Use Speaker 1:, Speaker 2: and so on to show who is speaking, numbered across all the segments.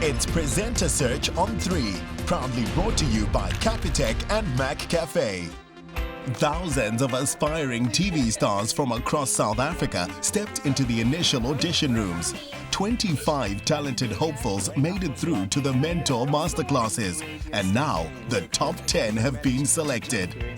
Speaker 1: It's Presenter Search on 3, proudly brought to you by Capitec and Mac Cafe. Thousands of aspiring TV stars from across South Africa stepped into the initial audition rooms. 25 talented hopefuls made it through to the Mentor Masterclasses, and now the top 10 have been selected.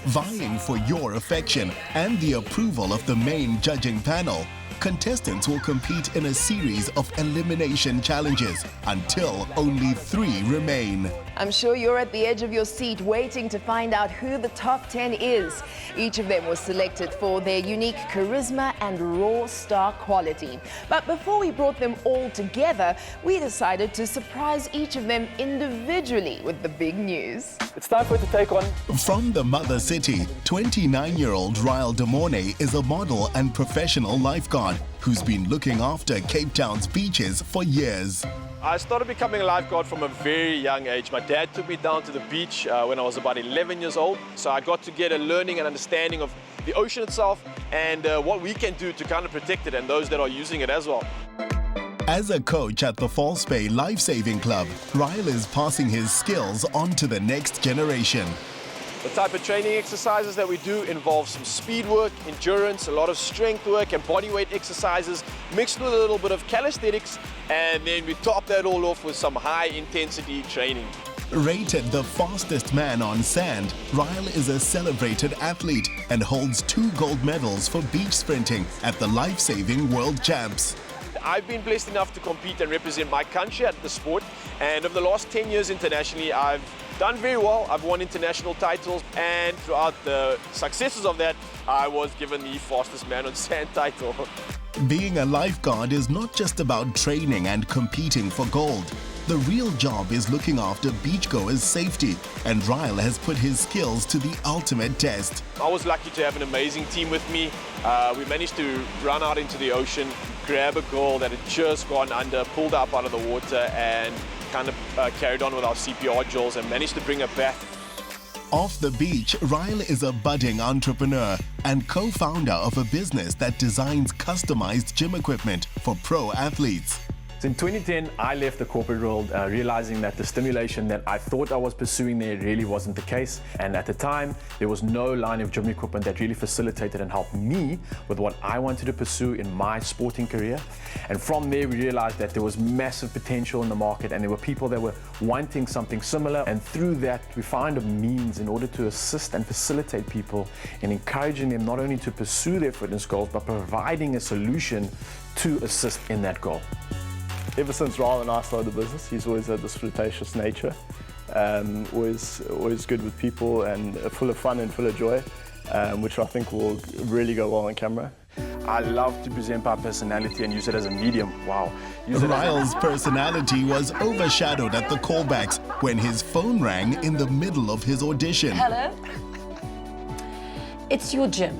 Speaker 1: Vying for your affection and the approval of the main judging panel, contestants will compete in a series of elimination challenges until only 3 remain.
Speaker 2: I'm sure you're at the edge of your seat waiting to find out who the top 10 is. Each of them was selected for their unique charisma and raw star quality. But before we brought them all together, we decided to surprise each of them individually with the big news.
Speaker 3: It's time for it to take on.
Speaker 1: From the mother city, 29-year-old Ryle de Morny is a model and professional lifeguard who's been looking after Cape Town's beaches for years.
Speaker 3: I started becoming a lifeguard from a very young age. My dad took me down to the beach when I was about 11 years old. So I got to get a learning and understanding of the ocean itself and what we can do to kind of protect it and those that are using it as well.
Speaker 1: As a coach at the False Bay Life-Saving Club, Ryle is passing his skills on to the next generation.
Speaker 3: The type of training exercises that we do involve some speed work, endurance, a lot of strength work and body weight exercises mixed with a little bit of calisthenics, and then we top that all off with some high intensity training.
Speaker 1: Rated the fastest man on sand, Ryle is a celebrated athlete and holds 2 gold medals for beach sprinting at the Life-Saving World Champs.
Speaker 3: I've been blessed enough to compete and represent my country at the sport, and over the last 10 years internationally I've done very well. I've won international titles, and throughout the successes of that I was given the fastest man on sand title.
Speaker 1: Being a lifeguard is not just about training and competing for gold. The real job is looking after beachgoers' safety, and Ryle has put his skills to the ultimate test.
Speaker 3: I was lucky to have an amazing team with me. We managed to run out into the ocean, grab a girl that had just gone under, pulled her up out of the water and kind of carried on with our CPR drills and managed to bring her back.
Speaker 1: Off the beach, Ryle is a budding entrepreneur and co-founder of a business that designs customized gym equipment for pro athletes.
Speaker 4: In 2010, I left the corporate world realizing that the stimulation that I thought I was pursuing there really wasn't the case. And at the time, there was no line of gym equipment that really facilitated and helped me with what I wanted to pursue in my sporting career. And from there, we realized that there was massive potential in the market and there were people that were wanting something similar. And through that, we found a means in order to assist and facilitate people in encouraging them not only to pursue their fitness goals, but providing a solution to assist in that goal.
Speaker 5: Ever since Ryle and I started the business, he's always had this flirtatious nature, always good with people and full of fun and full of joy, which I think will really go well on camera.
Speaker 4: I love to present my personality and use it as a medium. Wow.
Speaker 1: Ryle's personality was overshadowed at the callbacks when his phone rang in the middle of his audition.
Speaker 6: Hello? It's your gym.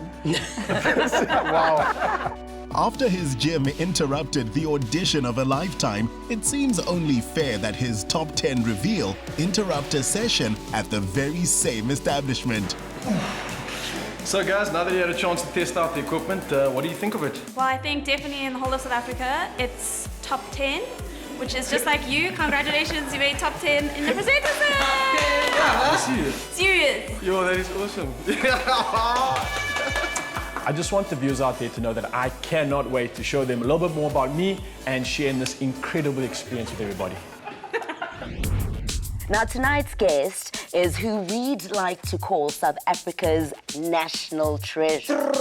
Speaker 1: Wow. After his gym interrupted the audition of a lifetime, it seems only fair that his top 10 reveal interrupt a session at the very same establishment.
Speaker 7: So guys, now that you had a chance to test out the equipment, what do you think of it?
Speaker 8: Well, I think definitely in the whole of South Africa, it's top 10, which is just like you. Congratulations, you made top 10 in the presenter search.
Speaker 7: Yeah, serious.
Speaker 8: Serious.
Speaker 7: Yo, that is awesome.
Speaker 4: I just want the viewers out there to know that I cannot wait to show them a little bit more about me and sharing this incredible experience with everybody.
Speaker 9: Now, tonight's guest is who we'd like to call South Africa's national treasure.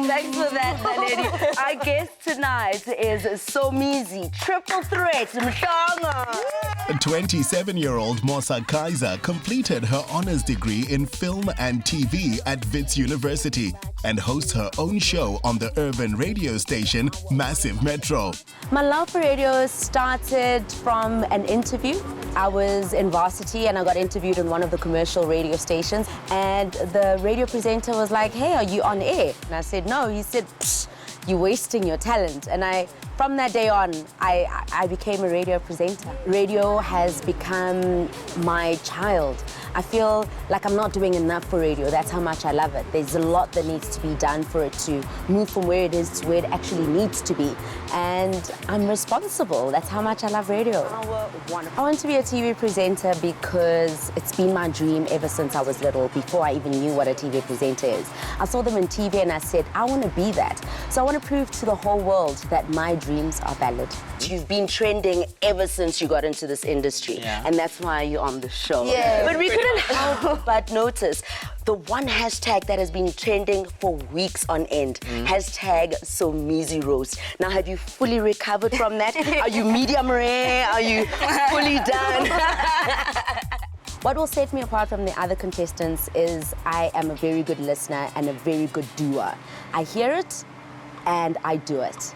Speaker 9: Thanks for that, lady. Our guest tonight is Somizi, triple threat, Mhlanga.
Speaker 1: 27-year-old Massa Kaiser completed her honors degree in film and TV at Wits University and hosts her own show on the urban radio station Massive Metro.
Speaker 9: My love for radio started from an interview. I was in varsity and I got interviewed on one of the commercial radio stations, and the radio presenter was like, "Hey, are you on air?" And I said, "No." He said, "Psh, you're wasting your talent." And from that day on, I became a radio presenter. Radio has become my child. I feel like I'm not doing enough for radio. That's how much I love it. There's a lot that needs to be done for it to move from where it is to where it actually needs to be. And I'm responsible. That's how much I love radio. I want to be a TV presenter because it's been my dream ever since I was little, before I even knew what a TV presenter is. I saw them on TV and I said, I want to be that. So I want to prove to the whole world that my dreams are valid. You've been trending ever since you got into this industry, and that's why you're on the show. Yeah. But we couldn't help but notice the one hashtag that has been trending for weeks on end, hashtag Somizi Roast. Now, have you fully recovered from that? Are you medium rare? Are you fully done? What will set me apart from the other contestants is I am a very good listener and a very good doer. I hear it and I do it.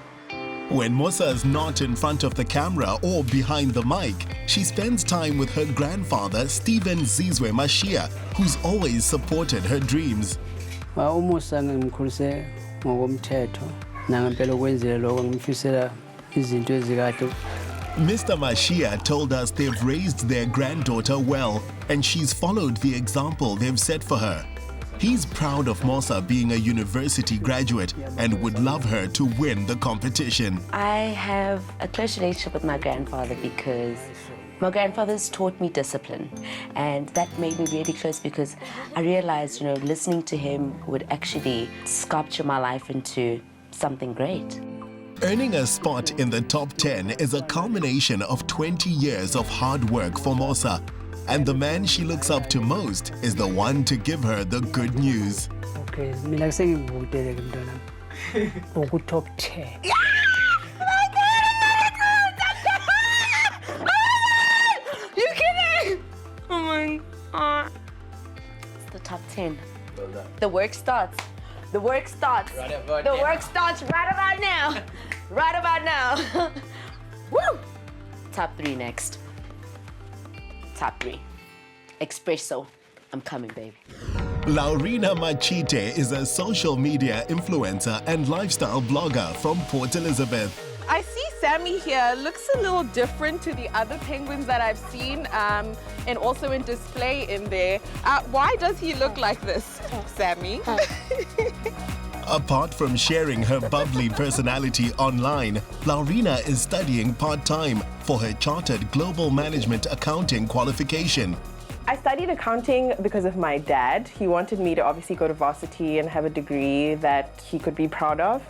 Speaker 1: When Massa is not in front of the camera or behind the mic, she spends time with her grandfather, Stephen Zizwe Mashia, who's always supported her dreams.
Speaker 6: Umusa ngimkhulise ngokomthetho nangempela okwenzile lokho ngimfisela izinto ezikahle.
Speaker 1: Mr. Mashia told us they've raised their granddaughter well, and she's followed the example they've set for her. He's proud of Massa being a university graduate and would love her to win the competition.
Speaker 9: I have a close relationship with my grandfather because my grandfather's taught me discipline, and that made me really close because I realized, listening to him would actually sculpture my life into something great.
Speaker 1: Earning a spot in the top 10 is a culmination of 20 years of hard work for Massa. And the man she looks up to most is the one to give her the good news.
Speaker 6: Okay, mina kusengivutele ke mntwana. Uku top 10.
Speaker 9: You kidding? Oh my God. It's the top 10.
Speaker 4: Well done.
Speaker 9: The work starts. The work starts. The work starts right about now. Right about now. Woo! Top 3 next. Top 3. Espresso. I'm coming, baby.
Speaker 1: Loreena Mcheta is a social media influencer and lifestyle blogger from Port Elizabeth.
Speaker 10: I see Sammy here looks a little different to the other penguins that I've seen, and also in display in there. Why does he look like this, Sammy?
Speaker 1: Apart from sharing her bubbly personality online, Loreena is studying part-time for her Chartered Global Management Accounting qualification.
Speaker 10: I studied accounting because of my dad. He wanted me to obviously go to varsity and have a degree that he could be proud of.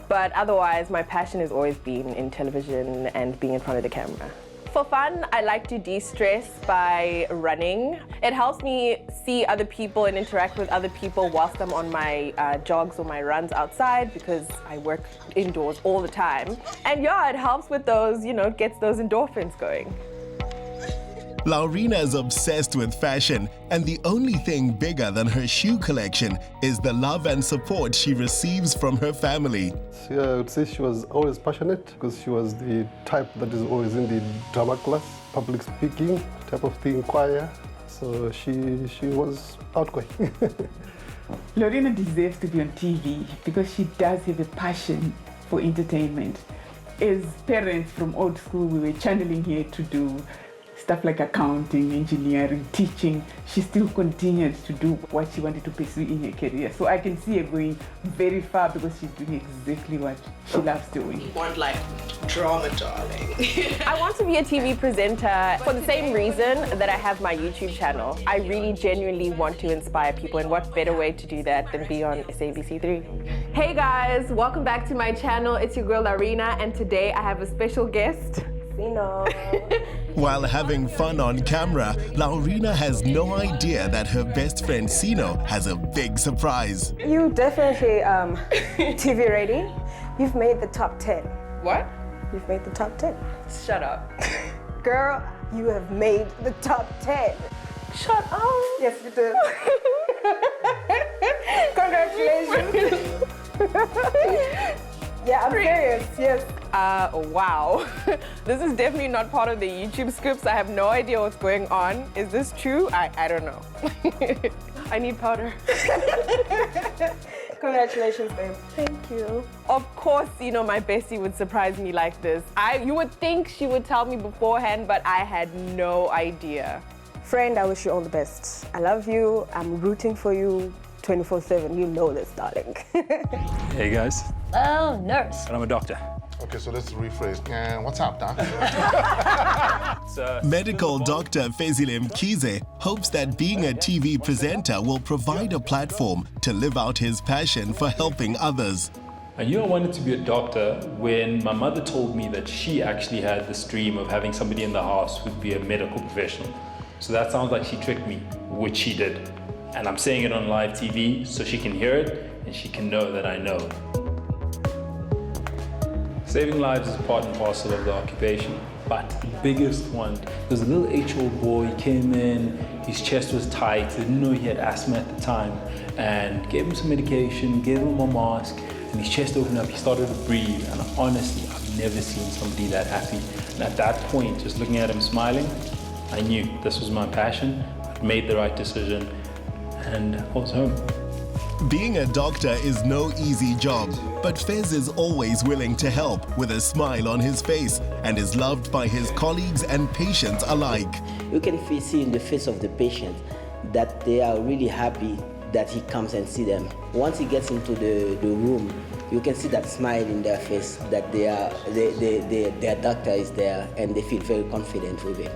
Speaker 10: But otherwise, my passion has always been in television and being in front of the camera. For fun, I like to de-stress by running. It helps me see other people and interact with other people whilst I'm on my jogs or my runs outside because I work indoors all the time. And yeah, it helps with those, gets those endorphins going.
Speaker 1: Loreena is obsessed with fashion, and the only thing bigger than her shoe collection is the love and support she receives from her family.
Speaker 11: I would say she was always passionate because she was the type that is always in the drama class, public speaking type of thing, choir. So she was outgoing.
Speaker 12: Loreena deserves to be on TV because she does have a passion for entertainment. As parents from old school, we were channeling her to do stuff like accounting, engineering, teaching. She still continues to do what she wanted to pursue in her career. So I can see her going very far because she's doing exactly what she loves doing.
Speaker 10: You want like drama, darling. I want to be a TV presenter for the same reason that I have my YouTube channel. I really genuinely want to inspire people, and what better way to do that than be on SABC3. Hey guys, welcome back to my channel. It's your girl Loreena, and today I have a special guest.
Speaker 1: While having fun on camera, Loreena has no idea that her best friend Sino has a big surprise.
Speaker 13: You definitely TV ready. You've made the top 10.
Speaker 10: What?
Speaker 13: You've made the top 10.
Speaker 10: Shut up.
Speaker 13: Girl, you have made the top 10.
Speaker 10: Shut up.
Speaker 13: Yes, you did. Congratulations. Yeah, I'm serious, yes.
Speaker 10: Wow. This is definitely not part of the YouTube scripts. I have no idea what's going on. Is this true? I don't know. I need powder.
Speaker 13: Congratulations, babe.
Speaker 10: Thank you. Of course, my bestie would surprise me like this. You would think she would tell me beforehand, but I had no idea.
Speaker 13: Friend, I wish you all the best. I love you. I'm rooting for you 24/7. You know this, darling.
Speaker 14: Hey, guys.
Speaker 9: Oh, nurse.
Speaker 14: And I'm a doctor.
Speaker 15: Okay, so let's rephrase. What's up, Doc?
Speaker 1: Medical doctor Fezile Mkhize hopes that being a TV presenter will provide a platform to live out his passion for helping others.
Speaker 14: I knew I wanted to be a doctor when my mother told me that she actually had this dream of having somebody in the house who'd be a medical professional. So that sounds like she tricked me, which she did. And I'm saying it on live TV so she can hear it and she can know that I know. Saving lives is part and parcel of the occupation, but the biggest one, there's a little 8-year-old boy, he came in, his chest was tight, didn't know he had asthma at the time, and gave him some medication, gave him a mask, and his chest opened up, he started to breathe, and honestly, I've never seen somebody that happy. And at that point, just looking at him smiling, I knew this was my passion, I'd made the right decision, and I was home.
Speaker 1: Being a doctor is no easy job, but Fez is always willing to help with a smile on his face and is loved by his colleagues and patients alike.
Speaker 16: You can see in the face of the patient that they are really happy that he comes and see them. Once he gets into the room, you can see that smile in their face that their doctor is there and they feel very confident with him.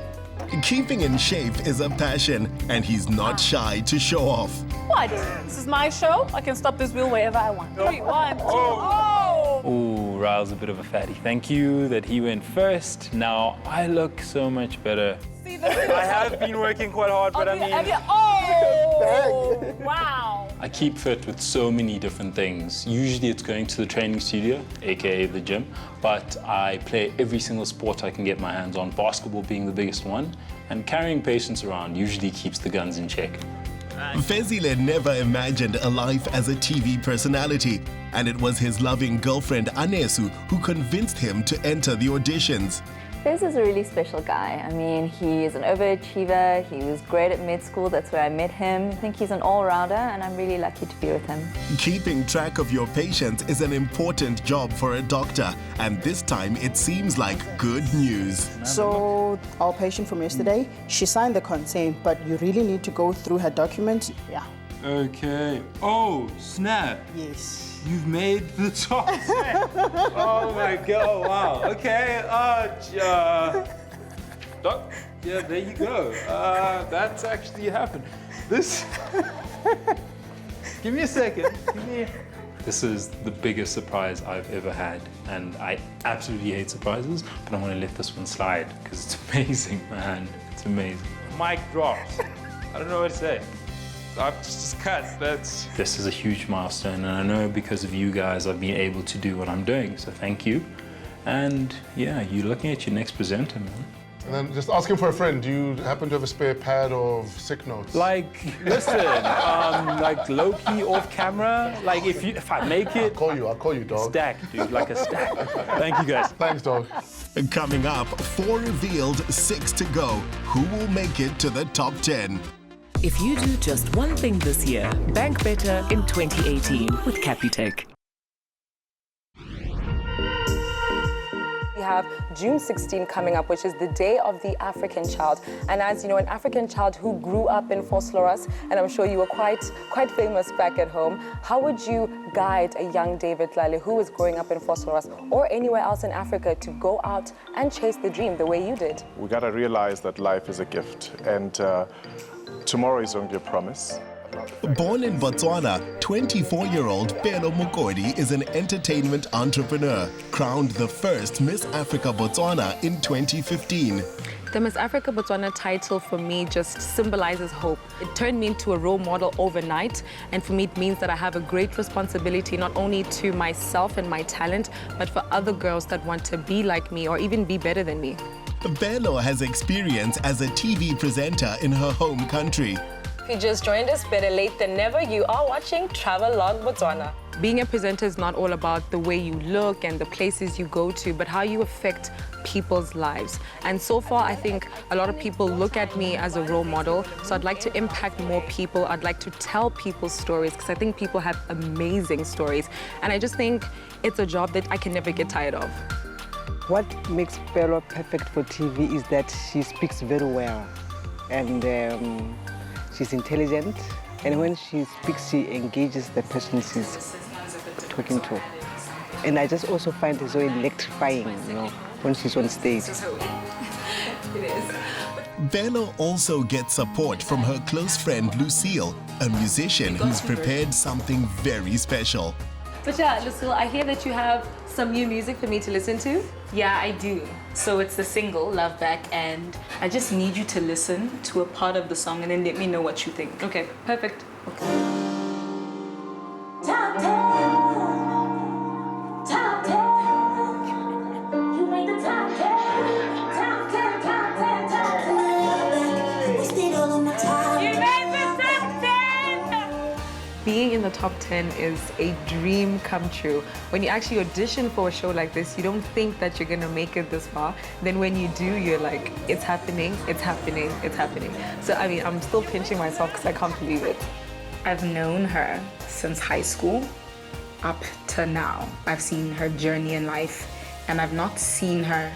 Speaker 1: Keeping in shape is a passion, and he's not shy to show off.
Speaker 17: What? This is my show. I can stop this wheel wherever I want. 3, 1, 2, oh!
Speaker 14: Ooh, Ryle's a bit of a fatty. Thank you that he went first. Now I look so much better.
Speaker 17: See this?
Speaker 14: I have been working quite hard, but I mean...
Speaker 17: Oh! Wow!
Speaker 14: I keep fit with so many different things. Usually it's going to the training studio, aka the gym, but I play every single sport I can get my hands on, basketball being the biggest one, and carrying patients around usually keeps the guns in check.
Speaker 1: Fezile never imagined a life as a TV personality, and it was his loving girlfriend Anesu who convinced him to enter the auditions.
Speaker 18: Fez is a really special guy. I mean, he is an overachiever, he was great at med school, that's where I met him. I think he's an all-rounder and I'm really lucky to be with him.
Speaker 1: Keeping track of your patients is an important job for a doctor, and this time it seems like good news.
Speaker 19: So, our patient from yesterday, she signed the consent, but you really need to go through her documents. Yeah.
Speaker 14: Okay. Oh, snap.
Speaker 19: Yes.
Speaker 14: You've made the top 10. Oh my God, wow. Okay, Doc, yeah, there you go. That's actually happened. This, give me a second. This is the biggest surprise I've ever had, and I absolutely hate surprises, but I want to let this one slide because it's amazing, man. It's amazing. Mic drops. I don't know what to say. I've just cut. This is a huge milestone, and I know because of you guys I've been able to do what I'm doing, so thank you. And yeah, you're looking at your next presenter, man.
Speaker 15: And then just asking for a friend, do you happen to have a spare pad of sick notes?
Speaker 14: Like, listen, like low-key off camera, like if I make it...
Speaker 15: I'll call you, dog.
Speaker 14: Stack, dude, like a stack. Thank you, guys.
Speaker 15: Thanks, dog.
Speaker 1: Coming up, 4 revealed, 6 to go. Who will make it to the top 10?
Speaker 20: If you do just one thing this year, bank better in 2018 with Capitec.
Speaker 9: We have June 16 coming up, which is the Day of the African Child. And as you know, an African child who grew up in Vosloorus, and I'm sure you were quite famous back at home, how would you guide a young David Lale who was growing up in Vosloorus or anywhere else in Africa to go out and chase the dream the way you did?
Speaker 21: We got to realize that life is a gift, and tomorrow is only a promise.
Speaker 1: Born in Botswana, 24-year-old Bello Mncube is an entertainment entrepreneur, crowned the first Miss Africa Botswana in 2015.
Speaker 22: The Miss Africa Botswana title for me just symbolizes hope. It turned me into a role model overnight, and for me it means that I have a great responsibility not only to myself and my talent, but for other girls that want to be like me or even be better than me.
Speaker 1: Bello has experience as a TV presenter in her home country.
Speaker 9: If you just joined us, better late than never, you are watching Travel Log Botswana.
Speaker 22: Being a presenter is not all about the way you look and the places you go to, but how you affect people's lives. And so far, I think a lot of people look at me as a role model, so I'd like to impact more people. I'd like to tell people's stories, because I think people have amazing stories. And I just think it's a job that I can never get tired of.
Speaker 6: What makes Bello perfect for TV is that she speaks very well. and she's intelligent. And when she speaks, she engages the person she's talking to. And I just also find it so electrifying, when she's on stage.
Speaker 1: It is. Bello also gets support from her close friend Lucille, a musician who's prepared something very special.
Speaker 2: But yeah, Lucille, I hear that you have some new music for me to listen to.
Speaker 3: Yeah, I do. So it's the single, Love Back, and I just need you to listen to a part of the song and then let me know what you think.
Speaker 2: Okay, perfect.
Speaker 3: Okay.
Speaker 22: Being in the top 10 is a dream come true. When you actually audition for a show like this, you don't think that you're gonna make it this far. Then when you do, you're like, it's happening, it's happening, it's happening. So I mean, I'm still pinching myself because I can't believe it.
Speaker 23: I've known her since high school up to now. I've seen her journey in life, and I've not seen her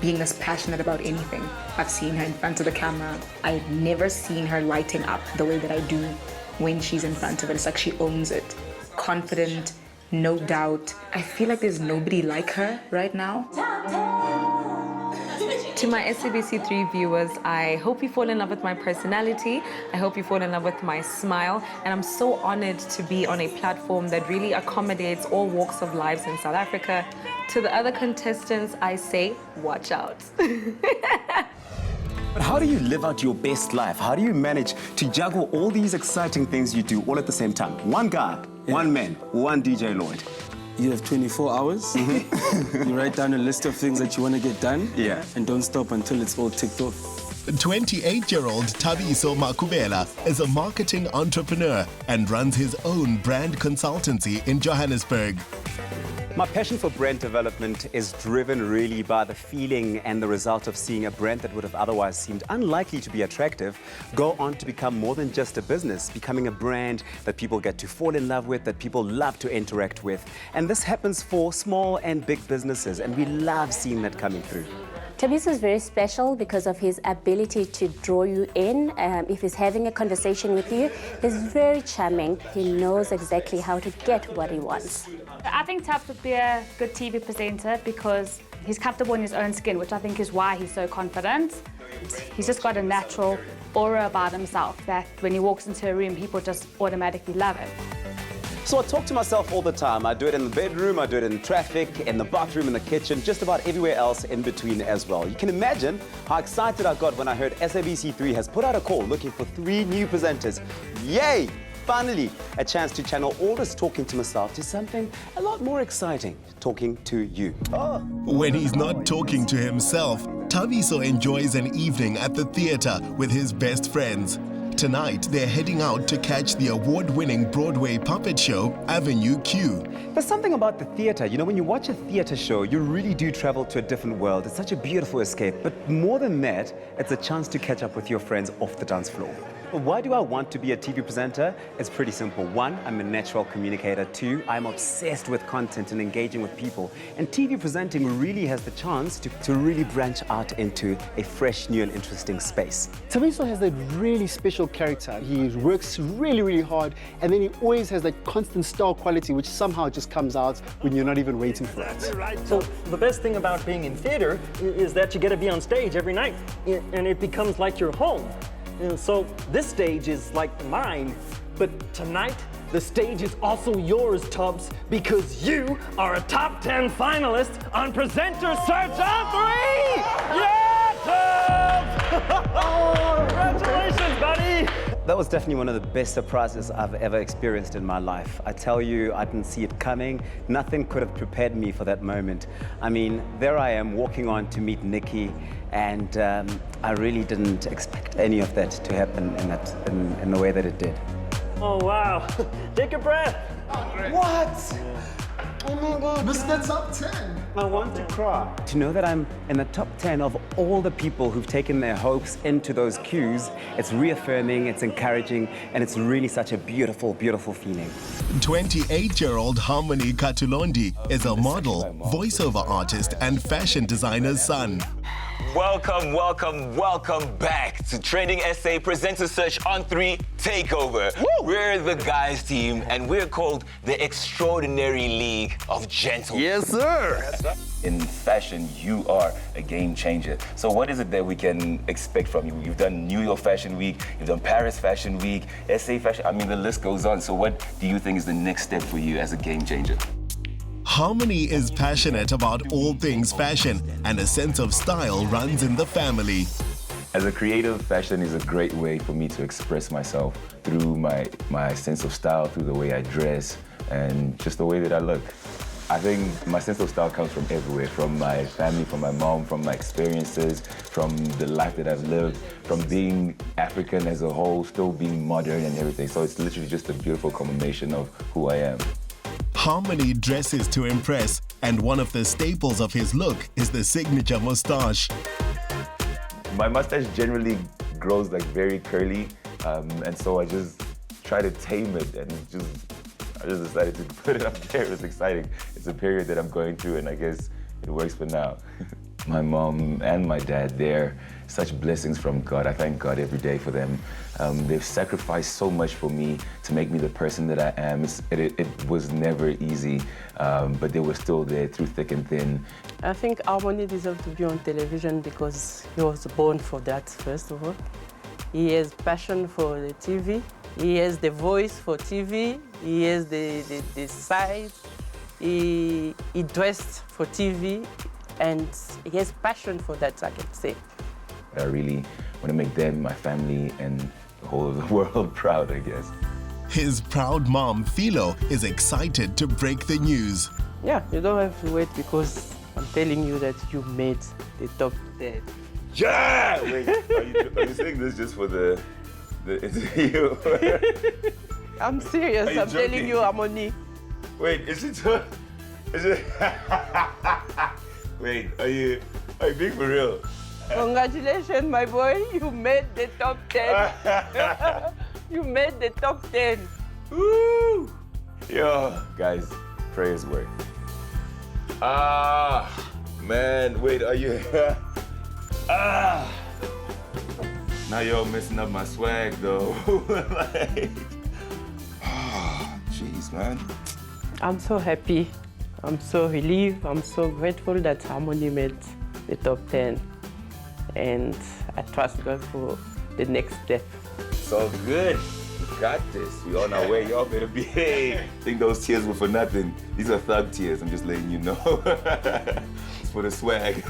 Speaker 23: being this passionate about anything. I've seen her in front of the camera. I've never seen her lighting up the way that I do when she's in front of it. It's like she owns it. Confident, no doubt. I feel like there's nobody like her right now.
Speaker 22: To my SABC3 viewers, I hope you fall in love with my personality. I hope you fall in love with my smile. And I'm so honored to be on a platform that really accommodates all walks of lives in South Africa. To the other contestants, I say, watch out.
Speaker 24: But how do you live out your best life? How do you manage to juggle all these exciting things you do all at the same time? One guy, one man, one DJ Lloyd.
Speaker 25: You have 24 hours. You write down a list of things that you want to get done.
Speaker 24: Yeah.
Speaker 25: And don't stop until it's all ticked off.
Speaker 1: 28-year-old Thabiso Makubela is a marketing entrepreneur and runs his own brand consultancy in Johannesburg.
Speaker 24: My passion for brand development is driven really by the feeling and the result of seeing a brand that would have otherwise seemed unlikely to be attractive go on to become more than just a business, becoming a brand that people get to fall in love with, that people love to interact with. And this happens for small and big businesses, and we love seeing that coming through.
Speaker 9: Thabiso is very special because of his ability to draw you in. If he's having a conversation with you, he's very charming. He knows exactly how to get what he wants.
Speaker 26: I think Tabs would be a good TV presenter because he's comfortable in his own skin, which I think is why he's so confident. He's just got a natural aura about himself that when he walks into a room, people just automatically love him.
Speaker 24: So I talk to myself all the time. I do it in the bedroom, I do it in traffic, in the bathroom, in the kitchen, just about everywhere else in between as well. You can imagine how excited I got when I heard SABC3 has put out a call looking for 3 new presenters. Yay! Finally, a chance to channel all this talking to myself to something a lot more exciting, talking to you. Oh.
Speaker 1: When he's not talking to himself, Thabiso enjoys an evening at the theater with his best friends. Tonight, they're heading out to catch the award-winning Broadway puppet show, Avenue Q.
Speaker 24: There's something about the theater. You know, when you watch a theater show, you really do travel to a different world. It's such a beautiful escape. But more than that, it's a chance to catch up with your friends off the dance floor. Why do I want to be a TV presenter? It's pretty simple. 1, I'm a natural communicator. 2, I'm obsessed with content and engaging with people. And TV presenting really has the chance to really branch out into a fresh, new and interesting space.
Speaker 27: Thabiso has that really special character. He works really, really hard, and then he always has that constant star quality which somehow just comes out when you're not even waiting for it.
Speaker 28: So the best thing about being in theater is that you get to be on stage every night, and it becomes like your home. So this stage is like mine, but tonight the stage is also yours, Tubbs, because you are a top 10 finalist on Presenter Search on 3! Yeah, Tubbs! Oh, congratulations, buddy!
Speaker 24: That was definitely one of the best surprises I've ever experienced in my life. I tell you, I didn't see it coming. Nothing could have prepared me for that moment. I mean, there I am walking on to meet Nikki, and I really didn't expect any of that to happen in the way that it did.
Speaker 28: Oh, wow. Take a breath.
Speaker 24: What?
Speaker 28: Oh my God.
Speaker 27: Mr. Top 10.
Speaker 24: I want to cry. To know that I'm in the top 10 of all the people who've taken their hopes into those queues, it's reaffirming, it's encouraging, and it's really such a beautiful, beautiful feeling.
Speaker 1: 28-year-old Harmony Katulondi is a model, voiceover artist, and fashion designer's son.
Speaker 4: welcome, welcome, welcome back to Trending SA Presenter Search on 3 Takeover. Woo! We're the guys team, and we're called the Extraordinary League of Gentlemen.
Speaker 5: Yes, sir.
Speaker 4: In fashion, you are a game changer. So what is it that we can expect from you? You've done New York Fashion Week, you've done Paris Fashion Week, SA Fashion, I mean, the list goes on. So what do you think is the next step for you as a game changer?
Speaker 1: Harmony is passionate about all things fashion, and a sense of style runs in the family.
Speaker 4: As a creative, fashion is a great way for me to express myself through my sense of style, through the way I dress, and just the way that I look. I think my sense of style comes from everywhere, from my family, from my mom, from my experiences, from the life that I've lived, from being African as a whole, still being modern and everything. So it's literally just a beautiful combination of who I am.
Speaker 1: Harmony dresses to impress, and one of the staples of his look is the signature mustache.
Speaker 4: My mustache generally grows like very curly, and so I just try to tame it, and I just decided to put it up there. It was exciting. It's a period that I'm going through, and I guess it works for now. My mom and my dad, they're such blessings from God. I thank God every day for them. They've sacrificed so much for me to make me the person that I am. It was never easy, but they were still there through thick and thin.
Speaker 7: I think Harmony deserves to be on television because he was born for that, first of all. He has passion for the TV. He has the voice for TV. He has the size. He dressed for TV. And he has passion for that, I can say.
Speaker 4: I really want to make them, my family, and the whole of the world proud, I guess.
Speaker 1: His proud mom, Philo, is excited to break the news.
Speaker 7: Yeah, you don't have to wait because I'm telling you that you made the top 10.
Speaker 4: Yeah! Wait, are you saying this just for the interview?
Speaker 7: I'm serious, I'm telling you, Harmony.
Speaker 4: Wait, is it? Wait, are you being for real?
Speaker 7: Congratulations, my boy. You made the top 10. You made the top 10.
Speaker 4: Woo! Yo, guys, prayers work. Man, wait, are you? Now you're messing up my swag, though. Jeez, man.
Speaker 7: I'm so happy. I'm so relieved, I'm so grateful that Harmony made the top 10. And I trust God for the next step.
Speaker 4: So good. We got this. We're on our way. Y'all better behave. I think those tears were for nothing. These are thug tears. I'm just letting you know. It's for the swag.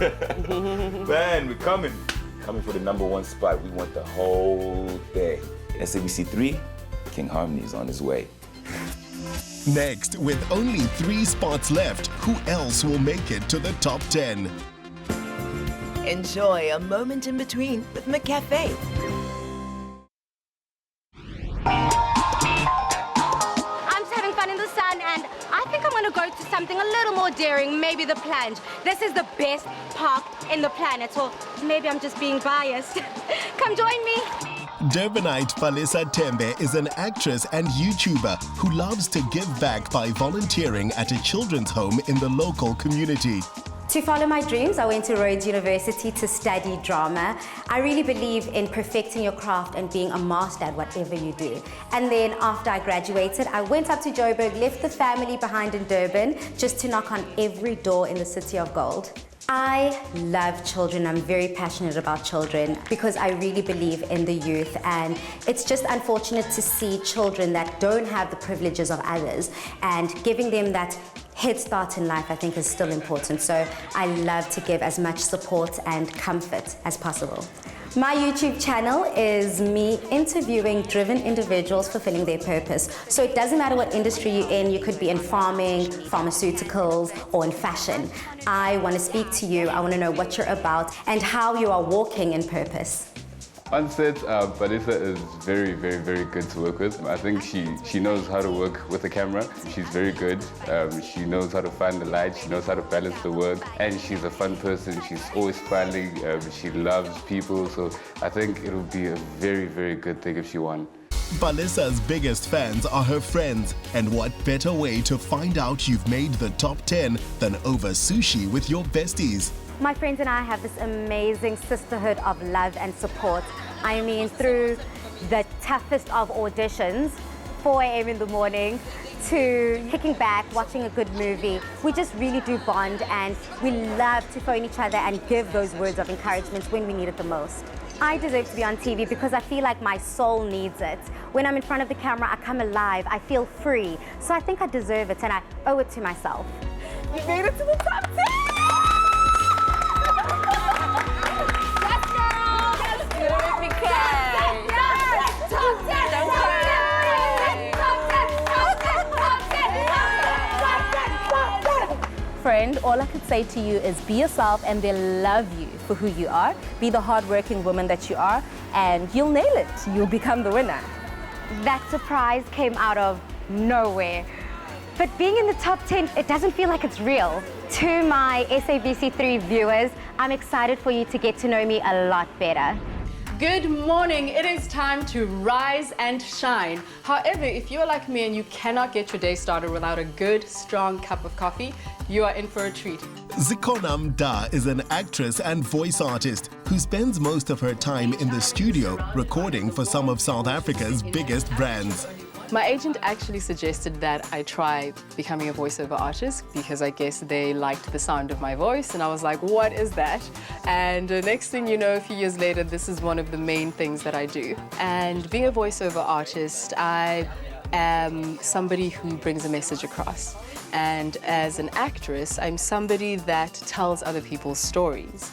Speaker 4: Man, we're coming. Coming for the #1 spot. We want the whole thing. SABC 3, King Harmony is on his way.
Speaker 1: Next, with only 3 spots left, who else will make it to the top 10?
Speaker 8: Enjoy a moment in between with McCafe.
Speaker 10: I'm just having fun in the sun, and I think I'm gonna go to something a little more daring, maybe the plunge. This is the best park in the planet, or maybe I'm just being biased. Come join me.
Speaker 1: Durbanite Palisa Tembe is an actress and YouTuber who loves to give back by volunteering at a children's home in the local community.
Speaker 10: To follow my dreams, I went to Rhodes University to study drama. I really believe in perfecting your craft and being a master at whatever you do. And then after I graduated, I went up to Joburg, left the family behind in Durban, just to knock on every door in the city of gold. I love children. I'm very passionate about children because I really believe in the youth, and it's just unfortunate to see children that don't have the privileges of others, and giving them that head start in life I think is still important. So I love to give as much support and comfort as possible. My YouTube channel is me interviewing driven individuals fulfilling their purpose. So it doesn't matter what industry you're in, you could be in farming, pharmaceuticals, or in fashion. I want to speak to you, I want to know what you're about and how you are walking in purpose.
Speaker 11: On set, Palisa is very, very, very good to work with. I think she knows how to work with the camera. She's very good. She knows how to find the light. She knows how to balance the work. And she's a fun person. She's always smiling. She loves people. So I think it would be a very, very good thing if she won.
Speaker 1: Palisa's biggest fans are her friends. And what better way to find out you've made the top 10 than over sushi with your besties?
Speaker 10: My friends and I have this amazing sisterhood of love and support. I mean, through the toughest of auditions, 4 a.m. in the morning, to kicking back, watching a good movie. We just really do bond, and we love to phone each other and give those words of encouragement when we need it the most. I deserve to be on TV because I feel like my soul needs it. When I'm in front of the camera, I come alive, I feel free. So I think I deserve it, and I owe it to myself. You made it to the top 10! Yes, girl! Yes, you make me cry! Yes, top 10! Don't cry! Friend, all I could say to you is be yourself, and they'll love you for who you are. Be the hardworking woman that you are, and you'll nail it. You'll become the winner. That surprise came out of nowhere. But being in the top 10, it doesn't feel like it's real. To my SABC3 viewers, I'm excited for you to get to know me a lot better.
Speaker 5: Good morning. It is time to rise and shine. However, if you're like me and you cannot get your day started without a good, strong cup of coffee, you are in for a treat.
Speaker 1: Secona Mda is an actress and voice artist who spends most of her time in the studio recording for some of South Africa's biggest brands.
Speaker 5: My agent actually suggested that I try becoming a voiceover artist because I guess they liked the sound of my voice, and I was like, what is that? And next thing you know, a few years later, this is one of the main things that I do. And being a voiceover artist, I am somebody who brings a message across. And as an actress, I'm somebody that tells other people's stories.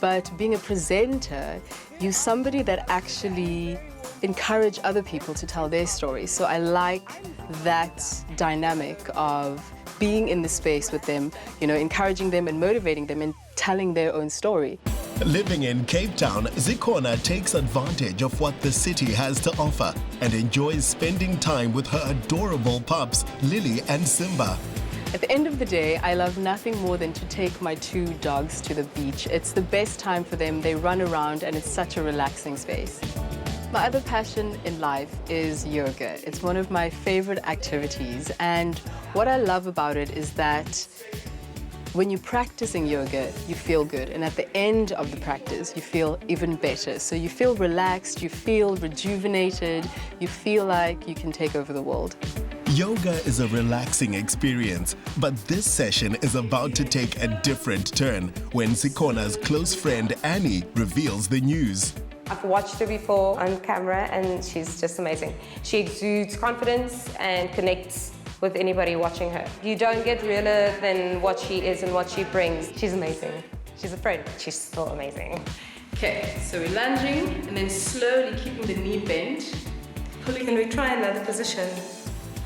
Speaker 5: But being a presenter, you're somebody that actually encourage other people to tell their stories. So I like that dynamic of being in the space with them, you know, encouraging them and motivating them and telling their own story.
Speaker 1: Living in Cape Town, Secona takes advantage of what the city has to offer and enjoys spending time with her adorable pups, Lily and Simba.
Speaker 5: At the end of the day, I love nothing more than to take my 2 dogs to the beach. It's the best time for them. They run around and it's such a relaxing space. My other passion in life is yoga. It's one of my favorite activities, and what I love about it is that when you're practicing yoga, you feel good, and at the end of the practice, you feel even better. So you feel relaxed, you feel rejuvenated, you feel like you can take over the world.
Speaker 1: Yoga is a relaxing experience, but this session is about to take a different turn when Secona's close friend Annie reveals the news.
Speaker 12: I've watched her before on camera and she's just amazing. She exudes confidence and connects with anybody watching her. You don't get realer than what she is and what she brings. She's amazing. She's a friend. She's still amazing.
Speaker 5: Okay, so we're lunging and then slowly keeping the knee bent. Pulling.
Speaker 12: Can we try another position?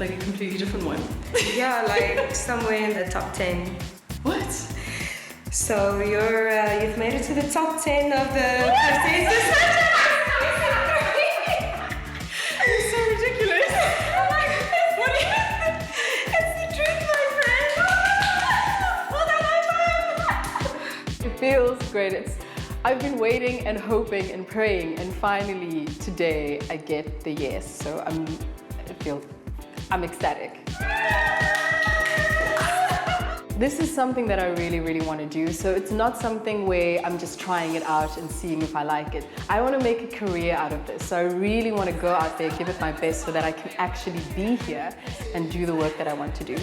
Speaker 5: Like a completely different one?
Speaker 12: Yeah, like somewhere in the top 10.
Speaker 5: What?
Speaker 12: So you've made it to the top 10 of the contestants.
Speaker 5: It's so ridiculous.
Speaker 12: Oh my goodness, what is it? It's the truth, my friend.
Speaker 5: It feels great. I've been waiting and hoping and praying, and finally today I get the yes. So I'm ecstatic. This is something that I really, really want to do. So it's not something where I'm just trying it out and seeing if I like it. I want to make a career out of this. So I really want to go out there, give it my best so that I can actually be here and do the work that I want to do.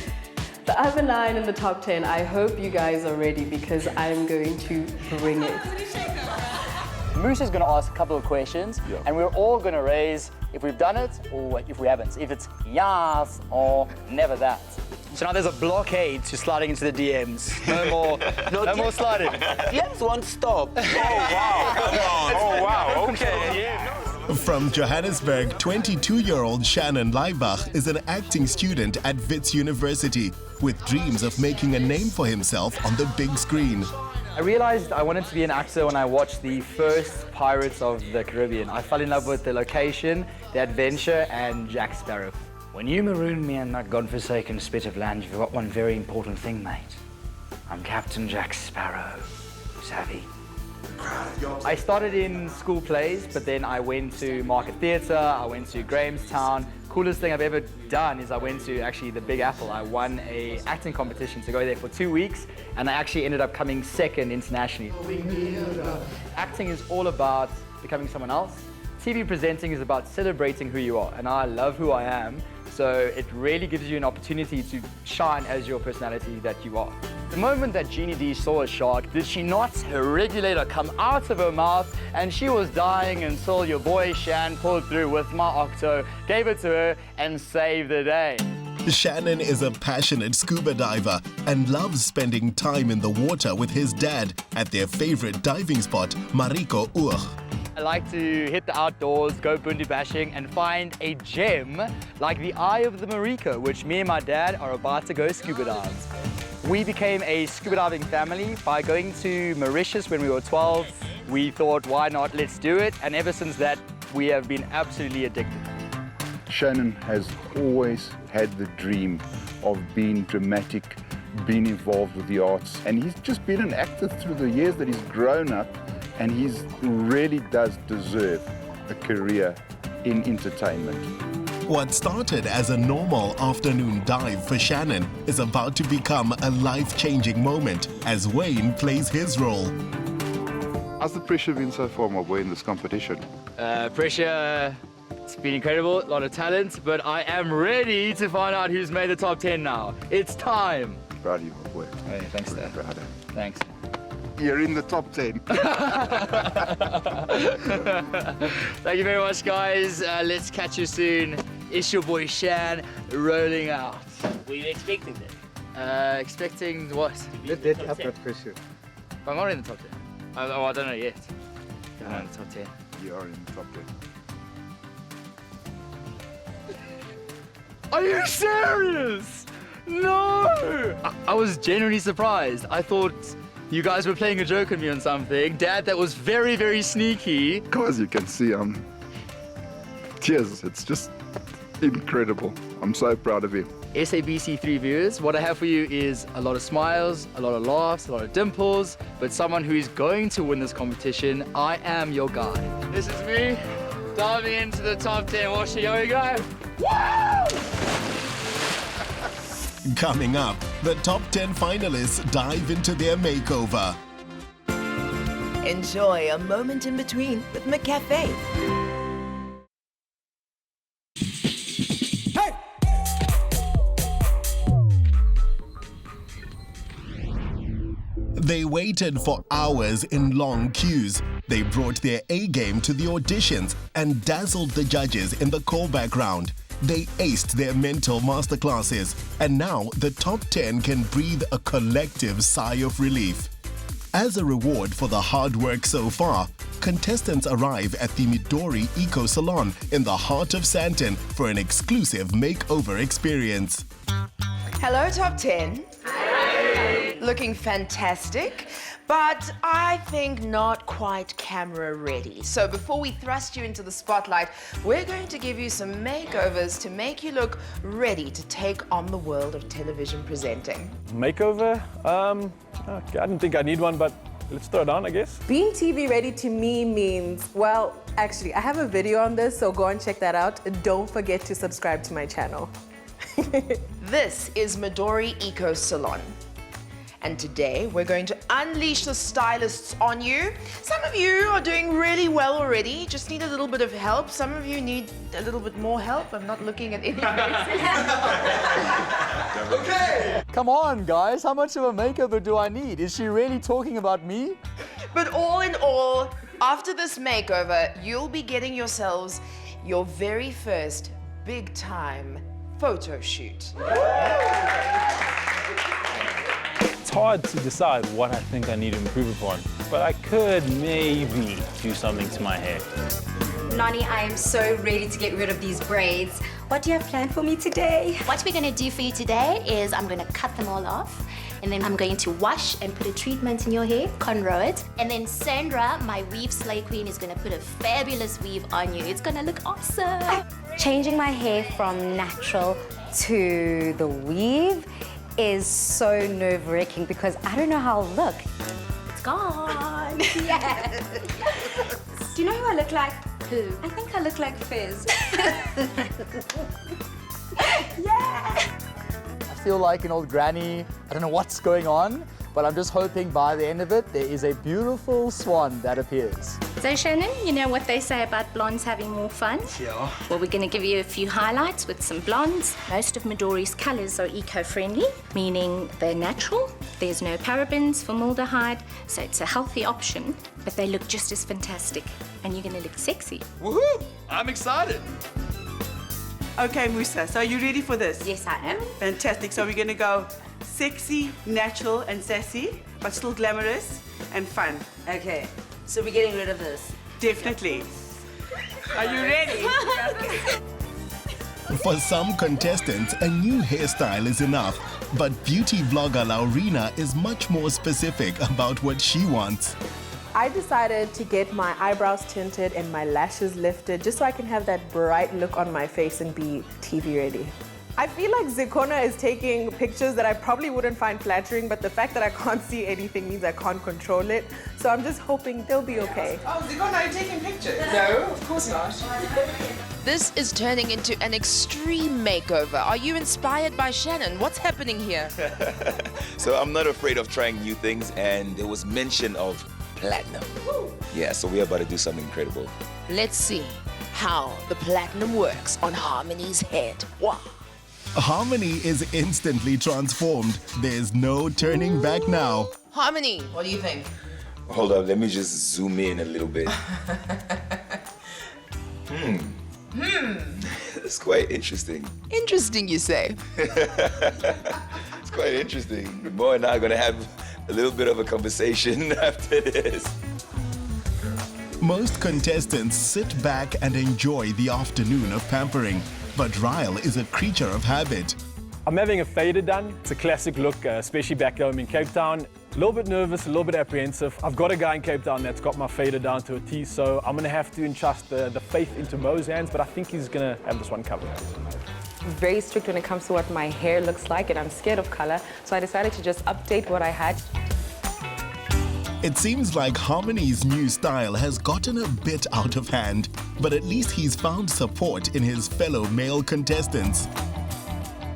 Speaker 5: The other 9 in the top 10, I hope you guys are ready because I'm going to bring it.
Speaker 13: Moose is going to ask a couple of questions, and we're all going to raise if we've done it or if we haven't. If it's yes or never that. So now there's a blockade to sliding into the DMs. No more, no more sliding.
Speaker 14: DMs won't stop.
Speaker 13: Oh wow!
Speaker 14: Oh wow! Okay.
Speaker 1: From Johannesburg, 22-year-old Shannon Lima is an acting student at Wits University with dreams of making a name for himself on the big screen.
Speaker 13: I realized I wanted to be an actor when I watched the first Pirates of the Caribbean. I fell in love with the location, the adventure, and Jack Sparrow.
Speaker 16: When you maroon me in that godforsaken spit of land, you forgot one very important thing, mate. I'm Captain Jack Sparrow. Savvy?
Speaker 13: I started in school plays, but then I went to Market Theatre, I went to Grahamstown, coolest thing I've ever done is I went to actually the Big Apple. I won a acting competition to go there for 2 weeks, and I actually ended up coming second internationally. Acting is all about becoming someone else. TV presenting is about celebrating who you are, and I love who I am, so it really gives you an opportunity to shine as your personality that you are. The moment that Jeannie D saw a shark, did she not her regulator come out of her mouth, and she was dying until your boy Shan pulled through with my octo, gave it to her, and saved the day.
Speaker 1: Shannon is a passionate scuba diver and loves spending time in the water with his dad at their favorite diving spot, Mariko Oog.
Speaker 13: I like to hit the outdoors, go bundy bashing, and find a gem like the Eye of the Mariko, which me and my dad are about to go scuba dive. We became a scuba diving family by going to Mauritius when we were 12. We thought, why not, let's do it, and ever since that, we have been absolutely addicted.
Speaker 2: Shannon has always had the dream of being dramatic, being involved with the arts, and he's just been an actor through the years that he's grown up, and he really does deserve a career in entertainment.
Speaker 1: What started as a normal afternoon dive for Shannon is about to become a life-changing moment as Wayne plays his role.
Speaker 2: How's the pressure been so far, my boy, in this competition?
Speaker 13: Pressure, it's been incredible, a lot of talent, but I am ready to find out who's made the top 10 now. It's time.
Speaker 2: Proud of you, my boy.
Speaker 13: Hey, thanks, Dad. Thanks.
Speaker 2: You're in the top 10.
Speaker 13: Thank you very much, guys. Let's catch you soon. It's your boy Shan rolling out.
Speaker 6: Were you expecting that?
Speaker 13: Expecting what?
Speaker 2: Let up that pressure.
Speaker 13: I'm not in the top 10. I don't know yet. I'm not in the top 10.
Speaker 2: You are in the top 10.
Speaker 13: Are you serious? No! I was genuinely surprised. I thought you guys were playing a joke on me on something. Dad, that was very, very sneaky.
Speaker 2: Guys, you can see, cheers. It's just incredible. I'm so proud of you.
Speaker 13: SABC3 viewers, what I have for you is a lot of smiles, a lot of laughs, a lot of dimples, but someone who is going to win this competition. I am your guy. This is me, diving into the top 10. Watch it, here we go. Woo!
Speaker 1: Coming up, the top 10 finalists dive into their makeover.
Speaker 8: Enjoy a moment in between with McCafe.
Speaker 1: They waited for hours in long queues. They brought their A-game to the auditions and dazzled the judges in the callback round. They aced their mental masterclasses, and now the top 10 can breathe a collective sigh of relief. As a reward for the hard work so far, contestants arrive at the Midori Eco Salon in the heart of Sandton for an exclusive makeover experience.
Speaker 8: Hello, top 10. Hi. Looking fantastic, but I think not quite camera ready. So before we thrust you into the spotlight, we're going to give you some makeovers to make you look ready to take on the world of television presenting.
Speaker 15: Makeover? Okay, I didn't think I need one, but let's throw it on, I guess.
Speaker 17: Being TV ready to me means, well, actually, I have a video on this, so go and check that out. Don't forget to subscribe to my channel.
Speaker 8: This is Midori Eco Salon. And today we're going to unleash the stylists on you. Some of you are doing really well already, just need a little bit of help. Some of you need a little bit more help. I'm not looking at any faces.
Speaker 13: Okay! Come on, guys, how much of a makeover do I need? Is she really talking about me?
Speaker 8: But all in all, after this makeover, you'll be getting yourselves your very first big-time photo shoot.
Speaker 15: It's hard to decide what I think I need to improve upon, but I could maybe do something to my hair.
Speaker 10: Nani, I am so ready to get rid of these braids. What do you have planned for me today?
Speaker 18: What we're going to do for you today is I'm going to cut them all off, and then I'm going to wash and put a treatment in your hair, cornrow it, and then Sandra, my weave slay queen, is going to put a fabulous weave on you. It's going to look awesome.
Speaker 10: Changing my hair from natural to the weave is so nerve-wracking because I don't know how I'll look.
Speaker 18: It's gone.
Speaker 10: Yes. Do you know who I look like?
Speaker 18: Who?
Speaker 10: I think I look like Fez.
Speaker 13: I feel like an old granny. I don't know what's going on, but I'm just hoping by the end of it, there is a beautiful swan that appears.
Speaker 18: So Shannon, you know what they say about blondes having more fun?
Speaker 13: Yeah.
Speaker 18: Well, we're going to give you a few highlights with some blondes. Most of Midori's colours are eco-friendly, meaning they're natural. There's no parabens, formaldehyde, so it's a healthy option, but they look just as fantastic, and you're going to look sexy.
Speaker 3: Woohoo! I'm excited.
Speaker 9: Okay, Musa, so are you ready for this?
Speaker 10: Yes, I am.
Speaker 9: Fantastic. So we're going to go sexy, natural, and sassy, but still glamorous and fun.
Speaker 10: Okay, so we're getting rid of this.
Speaker 9: Definitely. Are you ready?
Speaker 1: For some contestants, a new hairstyle is enough, but beauty vlogger Loreena is much more specific about what she wants.
Speaker 17: I decided to get my eyebrows tinted and my lashes lifted just so I can have that bright look on my face and be TV ready. I feel like Secona is taking pictures that I probably wouldn't find flattering, but the fact that I can't see anything means I can't control it. So I'm just hoping they'll be okay.
Speaker 8: Oh, Secona, are you taking pictures?
Speaker 9: No, of course not.
Speaker 8: This is turning into an extreme makeover. Are you inspired by Shannon? What's happening here?
Speaker 4: So I'm not afraid of trying new things, and there was mention of platinum. Yeah, so we're about to do something incredible.
Speaker 8: Let's see how the platinum works on Harmony's head. Wow.
Speaker 1: Harmony is instantly transformed. There's no turning back now.
Speaker 8: Harmony, what do you think?
Speaker 4: Hold up, let me just zoom in a little bit. It's quite interesting.
Speaker 8: Interesting, you say?
Speaker 4: It's quite interesting. Mo and I are gonna have a little bit of a conversation after this.
Speaker 1: Most contestants sit back and enjoy the afternoon of pampering, but Ryle is a creature of habit.
Speaker 15: I'm having a fader done. It's a classic look, especially back home in Cape Town. A little bit nervous, a little bit apprehensive. I've got a guy in Cape Town that's got my fader down to a T, so I'm gonna have to entrust the faith into Mo's hands, but I think he's gonna have this one covered.
Speaker 12: Very strict when it comes to what my hair looks like, and I'm scared of color, so I decided to just update what I had.
Speaker 1: It seems like Harmony's new style has gotten a bit out of hand, but at least he's found support in his fellow male contestants.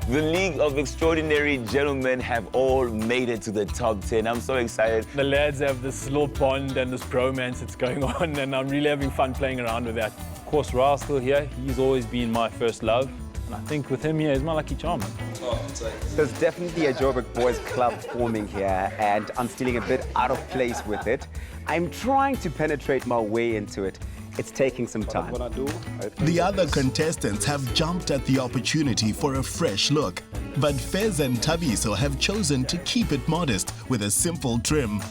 Speaker 4: The League of Extraordinary Gentlemen have all made it to the top 10. I'm so excited.
Speaker 15: The lads have this little bond and this bromance that's going on, and I'm really having fun playing around with that. Of course, Ryle's still here. He's always been my first love. And I think with him here, he's my lucky charm.
Speaker 24: There's definitely a Joburg Boys Club forming here, and I'm feeling a bit out of place with it. I'm trying to penetrate my way into it. It's taking some time.
Speaker 1: The other contestants have jumped at the opportunity for a fresh look, but Fez and Tabiso have chosen to keep it modest with a simple trim.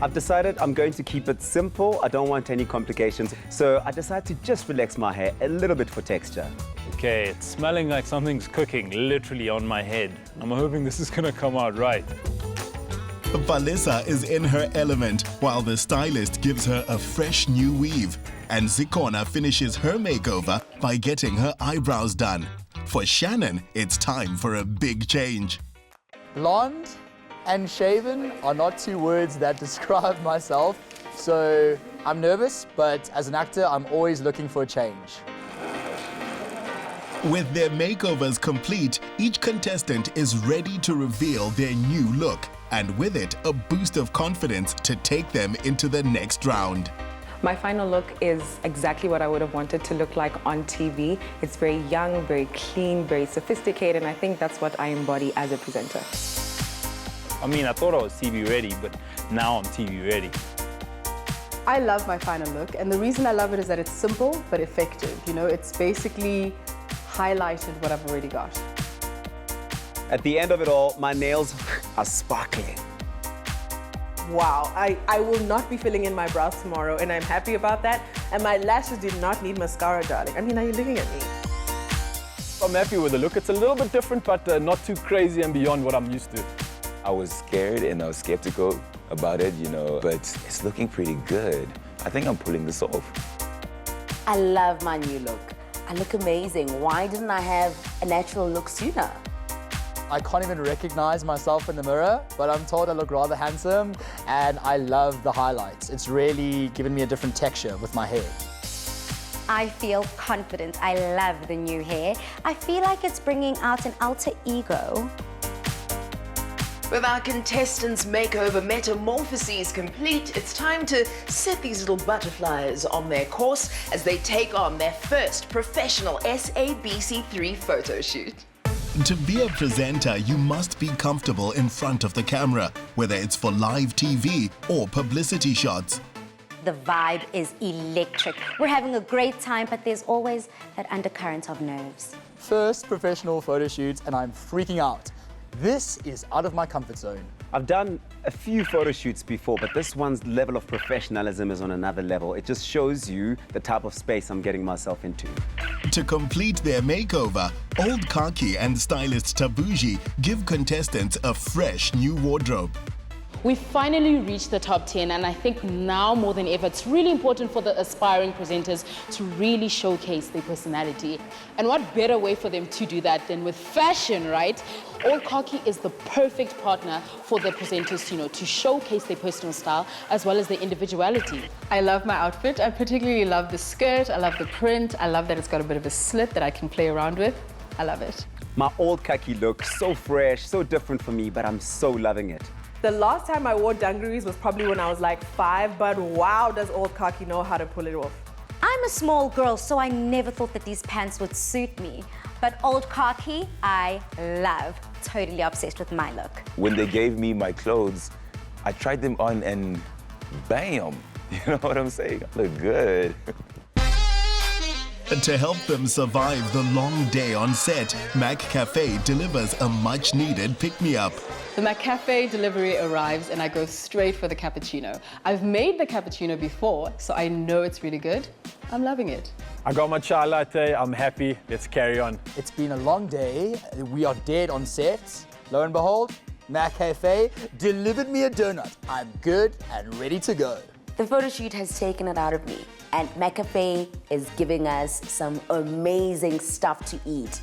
Speaker 24: I've decided I'm going to keep it simple. I don't want any complications, so I decided to just relax my hair a little bit for texture.
Speaker 15: Okay, it's smelling like something's cooking literally on my head. I'm hoping this is gonna come out right.
Speaker 1: Valissa is in her element, while the stylist gives her a fresh new weave. And Secona finishes her makeover by getting her eyebrows done. For Shannon, it's time for a big change.
Speaker 13: Blonde and shaven are not two words that describe myself, so I'm nervous, but as an actor, I'm always looking for a change.
Speaker 1: With their makeovers complete, each contestant is ready to reveal their new look, and with it, a boost of confidence to take them into the next round.
Speaker 12: My final look is exactly what I would have wanted to look like on TV. It's very young, very clean, very sophisticated, and I think that's what I embody as a presenter.
Speaker 15: I mean, I thought I was TV ready, but now I'm TV ready.
Speaker 5: I love my final look, and the reason I love it is that it's simple but effective. You know, it's basically highlighted what I've already got.
Speaker 24: At the end of it all, my nails are sparkling.
Speaker 17: Wow, I will not be filling in my brows tomorrow, and I'm happy about that. And my lashes did not need mascara, darling. I mean, are you looking at me?
Speaker 15: I'm happy with the look. It's a little bit different, but not too crazy and beyond what I'm used to.
Speaker 4: I was scared and I was skeptical about it, you know, but it's looking pretty good. I think I'm pulling this off.
Speaker 10: I love my new look. I look amazing. Why didn't I have a natural look sooner?
Speaker 13: I can't even recognize myself in the mirror, but I'm told I look rather handsome, and I love the highlights. It's really given me a different texture with my hair.
Speaker 10: I feel confident. I love the new hair. I feel like it's bringing out an alter ego.
Speaker 8: With our contestants' makeover metamorphoses complete, it's time to set these little butterflies on their course as they take on their first professional SABC3 photo shoot.
Speaker 1: To be a presenter, you must be comfortable in front of the camera, whether it's for live TV or publicity shots.
Speaker 10: The vibe is electric. We're having a great time, but there's always that undercurrent of nerves.
Speaker 13: First professional photo shoot, and I'm freaking out. This is out of my comfort zone.
Speaker 24: I've done a few photo shoots before, but this one's level of professionalism is on another level. It just shows you the type of space I'm getting myself into.
Speaker 1: To complete their makeover, Old Khaki and stylist Tabuji give contestants a fresh new wardrobe.
Speaker 19: We finally reached the top 10, and I think now more than ever, it's really important for the aspiring presenters to really showcase their personality. And what better way for them to do that than with fashion, right? Old Khaki is the perfect partner for the presenters, to showcase their personal style as well as their individuality.
Speaker 5: I love my outfit. I particularly love the skirt. I love the print. I love that it's got a bit of a slit that I can play around with. I love it.
Speaker 24: My Old Khaki look, so fresh, so different for me, but I'm so loving it.
Speaker 17: The last time I wore dungarees was probably when I was like 5, but wow, does Old Khaki know how to pull it off.
Speaker 10: I'm a small girl, so I never thought that these pants would suit me. But Old Khaki, I love. Totally obsessed with my look.
Speaker 4: When they gave me my clothes, I tried them on and bam, you know what I'm saying? I look good.
Speaker 1: To help them survive the long day on set, Mac Cafe delivers a much-needed pick-me-up.
Speaker 5: The McCafe delivery arrives and I go straight for the cappuccino. I've made the cappuccino before, so I know it's really good. I'm loving it.
Speaker 15: I got my chai latte, I'm happy, let's carry on.
Speaker 13: It's been a long day, we are dead on set. Lo and behold, McCafe delivered me a donut. I'm good and ready to go.
Speaker 20: The photo shoot has taken it out of me, and Makeover is giving us some amazing stuff to eat.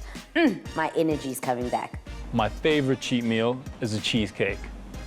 Speaker 20: My energy's coming back.
Speaker 21: My favorite cheat meal is a cheesecake.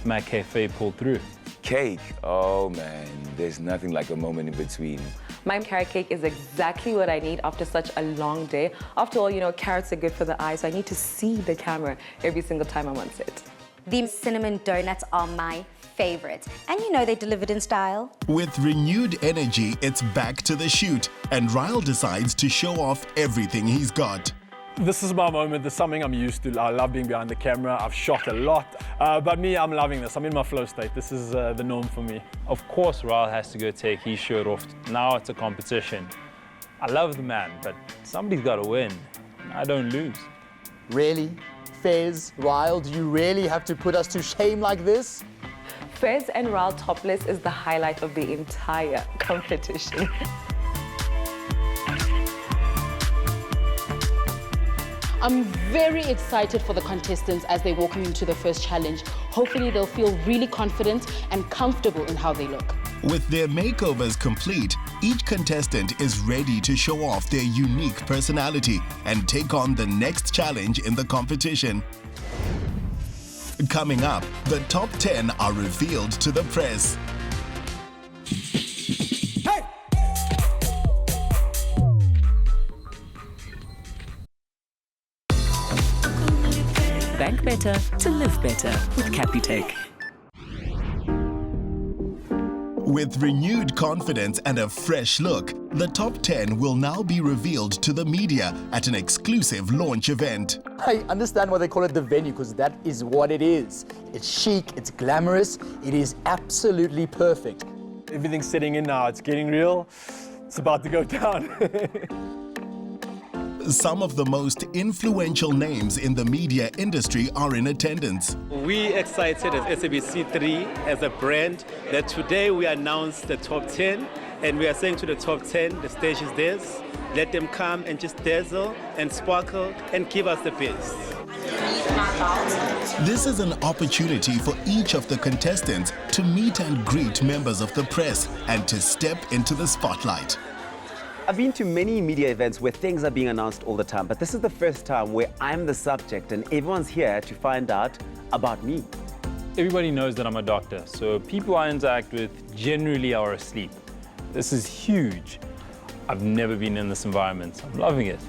Speaker 21: Makeover pulled through.
Speaker 4: Cake, oh man, there's nothing like a moment in between.
Speaker 22: My carrot cake is exactly what I need after such a long day. After all, carrots are good for the eyes, so I need to see the camera every single time I'm on set.
Speaker 10: These cinnamon donuts are my favorite. And they delivered in style.
Speaker 1: With renewed energy, it's back to the shoot, and Ryle decides to show off everything he's got.
Speaker 15: This is my moment. This is something I'm used to. I love being behind the camera. I've shot a lot. But me, I'm loving this. I'm in my flow state. This is the norm for me.
Speaker 21: Of course, Ryle has to go take his shirt off. Now it's a competition. I love the man, but somebody's got to win. I don't lose.
Speaker 13: Really? Fez, Ryle, do you really have to put us to shame like this?
Speaker 22: Fez and Ryle topless is the highlight of the entire competition.
Speaker 19: I'm very excited for the contestants as they walk into the first challenge. Hopefully they'll feel really confident and comfortable in how they look.
Speaker 1: With their makeovers complete, each contestant is ready to show off their unique personality and take on the next challenge in the competition. Coming up, the top 10 are revealed to the press.
Speaker 23: Bank better to live better with Capitec.
Speaker 1: With renewed confidence and a fresh look, the top 10 will now be revealed to the media at an exclusive launch event.
Speaker 13: I understand why they call it the venue, because that is what it is. It's chic, it's glamorous, it is absolutely perfect.
Speaker 15: Everything's setting in now. It's getting real. It's about to go down.
Speaker 1: Some of the most influential names in the media industry are in attendance.
Speaker 25: We're excited as SABC3 as a brand that today we announced the top 10, and we are saying to the top 10, the stage is theirs. Let them come and just dazzle and sparkle and give us the best.
Speaker 1: This is an opportunity for each of the contestants to meet and greet members of the press and to step into the spotlight.
Speaker 24: I've been to many media events where things are being announced all the time, but this is the first time where I'm the subject and everyone's here to find out about me.
Speaker 21: Everybody knows that I'm a doctor, so people I interact with generally are asleep. This is huge. I've never been in this environment. I'm loving it.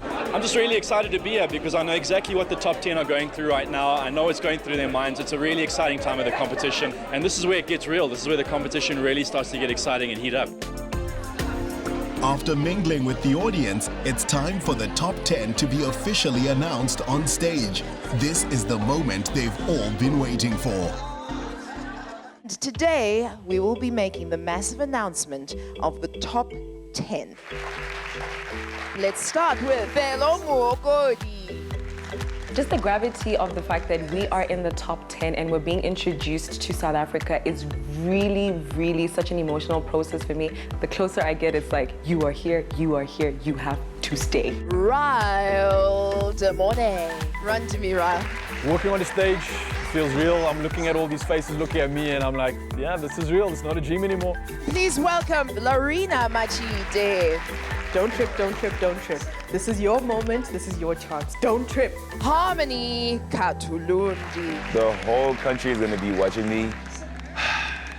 Speaker 6: I'm just really excited to be here because I know exactly what the top 10 are going through right now. I know what's going through their minds. It's a really exciting time of the competition. And this is where it gets real. This is where the competition really starts to get exciting and heat up.
Speaker 1: After mingling with the audience, it's time for the top 10 to be officially announced on stage. This is the moment they've all been waiting for.
Speaker 8: Today, we will be making the massive announcement of the top 10. Let's start with Bello Mncube.
Speaker 22: Just the gravity of the fact that we are in the top 10 and we're being introduced to South Africa is really, really such an emotional process for me. The closer I get, it's like, you are here, you have to stay.
Speaker 8: Ryle de Morny. Run to me, Ryle.
Speaker 15: Walking on the stage feels real. I'm looking at all these faces looking at me and I'm like, yeah, this is real. It's not a dream anymore.
Speaker 8: Please welcome Loreena Mcheta.
Speaker 17: Don't trip, don't trip, don't trip. This is your moment, this is your chance. Don't trip.
Speaker 8: Harmony Katulondi.
Speaker 4: The whole country is going to be watching me.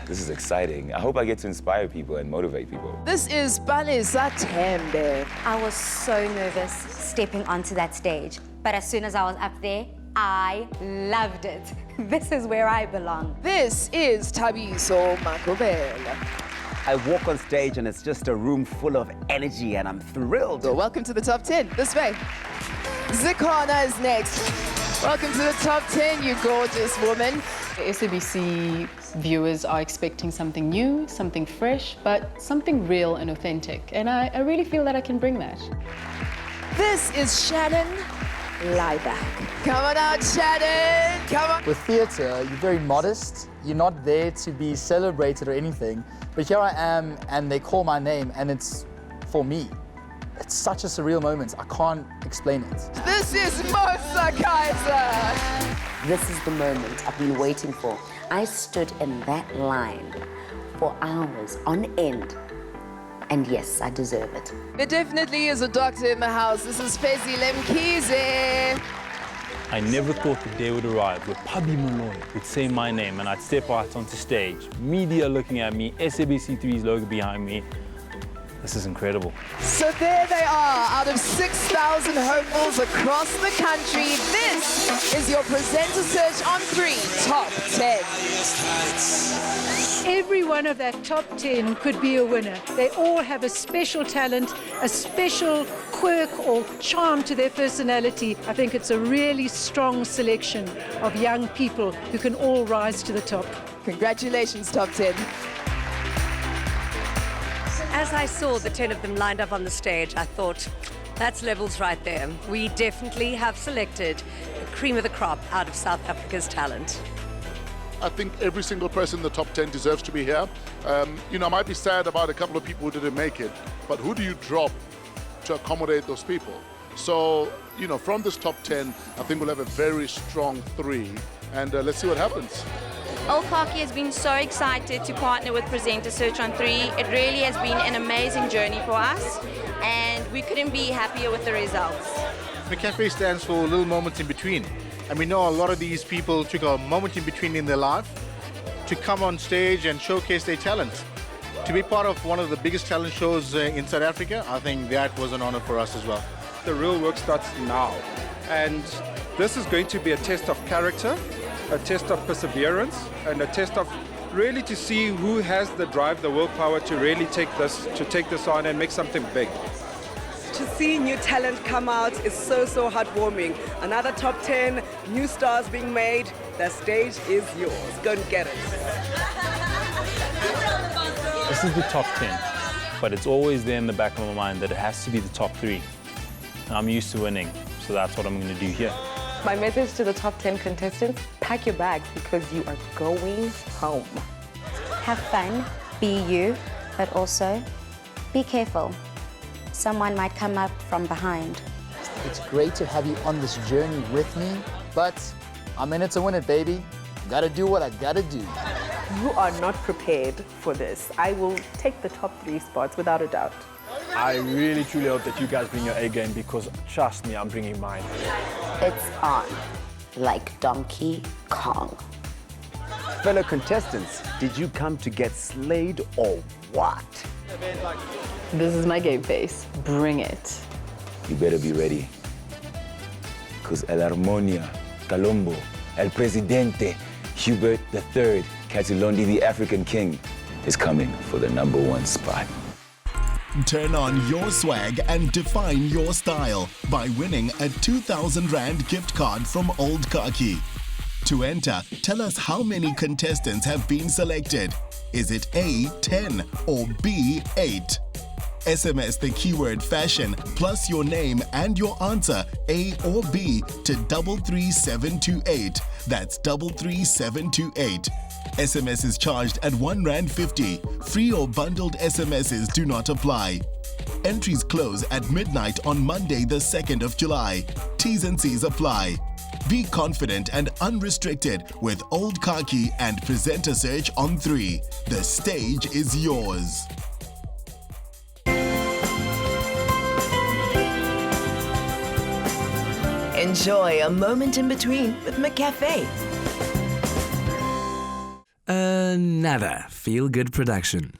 Speaker 4: This is exciting. I hope I get to inspire people and motivate people.
Speaker 8: This is Teresa Mokoena.
Speaker 10: I was so nervous stepping onto that stage, but as soon as I was up there, I loved it. This is where I belong.
Speaker 8: This is Teresa Mokoena.
Speaker 24: I walk on stage and it's just a room full of energy and I'm thrilled.
Speaker 8: So welcome to the top 10. This way. Secona is next. Welcome to the top 10, you gorgeous woman.
Speaker 5: The SABC viewers are expecting something new, something fresh, but something real and authentic. And I really feel that I can bring that.
Speaker 8: This is Shannon Lima. Come on out, Shannon. Come on.
Speaker 13: With theatre, you're very modest. You're not there to be celebrated or anything. But here I am, and they call my name, and it's for me. It's such a surreal moment. I can't explain it.
Speaker 8: This is Massa Kaiser.
Speaker 20: This is the moment I've been waiting for. I stood in that line for hours on end. And yes, I deserve it.
Speaker 8: There definitely is a doctor in the house. This is Fezile Mkhize.
Speaker 21: I never thought the day would arrive where Pabi Moloi would say my name and I'd step out onto stage, media looking at me, SABC3's logo behind me. This is incredible.
Speaker 8: So there they are, out of 6,000 hopefuls across the country. This is your presenter search on 3 top 10.
Speaker 7: Every one of that top 10 could be a winner. They all have a special talent, a special quirk or charm to their personality. I think it's a really strong selection of young people who can all rise to the top.
Speaker 8: Congratulations, top 10.
Speaker 11: As I saw the 10 of them lined up on the stage, I thought, that's levels right there. We definitely have selected the cream of the crop out of South Africa's talent.
Speaker 14: I think every single person in the top 10 deserves to be here. You know, I might be sad about a couple of people who didn't make it, but who do you drop to accommodate those people? So, you know, from this top 10, I think we'll have a very strong 3, and let's see what happens.
Speaker 16: Old Khaki has been so excited to partner with Presenter Search on 3. It really has been an amazing journey for us, and we couldn't be happier with the results.
Speaker 26: Makeovers stands for Little Moments in Between. And we know a lot of these people took a moment in between in their life to come on stage and showcase their talent. To be part of one of the biggest talent shows in South Africa, I think that was an honor for us as well.
Speaker 27: The real work starts now. And this is going to be a test of character, a test of perseverance, and a test of really to see who has the drive, the willpower to really take this on and make something big.
Speaker 28: To see new talent come out is so heartwarming. Another top 10, new stars being made. The stage is yours. Go and get it.
Speaker 21: This is the top 10, but it's always there in the back of my mind that it has to be the top 3. And I'm used to winning, so that's what I'm going to do here.
Speaker 22: My message to the top 10 contestants, pack your bags because you are going home.
Speaker 10: Have fun, be you, but also be careful. Someone might come up from behind.
Speaker 13: It's great to have you on this journey with me, but I'm in it to win it, baby. Gotta do what I gotta do.
Speaker 17: You are not prepared for this. I will take the top 3 spots without a doubt.
Speaker 15: I really truly hope that you guys bring your A game because trust me, I'm bringing mine.
Speaker 20: It's on, like Donkey Kong.
Speaker 24: Fellow contestants, did you come to get slayed or what?
Speaker 5: This is my game face. Bring it.
Speaker 4: You better be ready. Because El Armonia, Colombo, El Presidente, Hubert III, Katulondi, the African King, is coming for the #1 spot.
Speaker 1: Turn on your swag and define your style by winning a 2,000 Rand gift card from Old Khaki. To enter, tell us how many contestants have been selected. Is it A, 10 or B, 8? SMS the keyword fashion plus your name and your answer, A or B, to 33728. That's 33728. SMS is charged at R1.50. Free or bundled SMSs do not apply. Entries close at midnight on Monday, the 2nd of July. T's and C's apply. Be confident and unrestricted with Old Khaki and Presenter Search on 3. The stage is yours.
Speaker 8: Enjoy a moment in between with McCafe.
Speaker 2: Another feel-good production.